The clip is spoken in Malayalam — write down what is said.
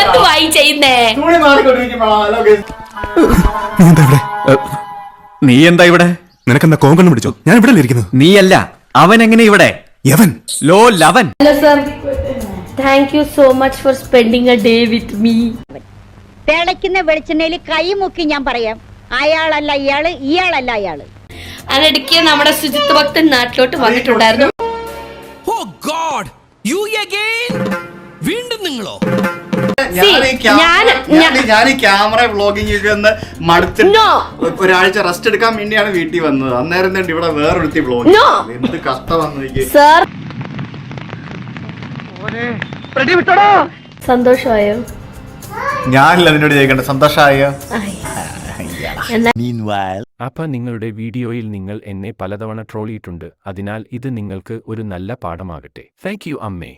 എന്തുവായി ചെയ്യുന്നേ? നീ എന്താ ഇവിടെ? നിനക്കെന്താ കോങ്കണ്ണം പിടിച്ചോ? ഞാൻ ഇവിടെ ഇരിക്കുന്നു. നീയല്ല, അവൻ എങ്ങനെ ഇവിടെ? യവൻ ലോ ലവൻ. Hello sir, thank you so much for spending a day with me. തിളയ്ക്കുന്ന വെളിച്ചെണ്ണയിൽ കൈ മുക്കി ഞാൻ പറയാം, അയാളല്ല ഇയാള്, ഇയാളല്ല അയാള്. അതിനിടയ്ക്ക് നമ്മുടെ സുജിത്ത് ഭക്തൻ നാട്ടിലോട്ട് വന്നിട്ടുണ്ടായിരുന്നു. വീണ്ടും നിങ്ങളോ? ഞാൻ ഈ ക്യാമറ വ്ളോഗിംഗ് ഒന്ന് മടുത്തിട്ട് ഒരാഴ്ച റെസ്റ്റ് എടുക്കാൻ വേണ്ടിയാണ് വീട്ടിൽ വന്നത്. അന്നേരം തന്നെ ഇവിടെ വേറൊരുത്തി വ്ളോഗ്. എന്ത് കഷ്ടമാണെന്ന് സർ. സന്തോഷമായോ? ഞാനല്ല നിന്നോട് ചോദിക്കണ്ട, സന്തോഷമായോ? അപ്പൊ നിങ്ങളുടെ വീഡിയോയിൽ നിങ്ങൾ എന്നെ പലതവണ ട്രോളിയിട്ടുണ്ട്. അതിനാൽ ഇത് നിങ്ങൾക്ക് ഒരു നല്ല പാഠമാകട്ടെ. താങ്ക് യു അമ്മേ.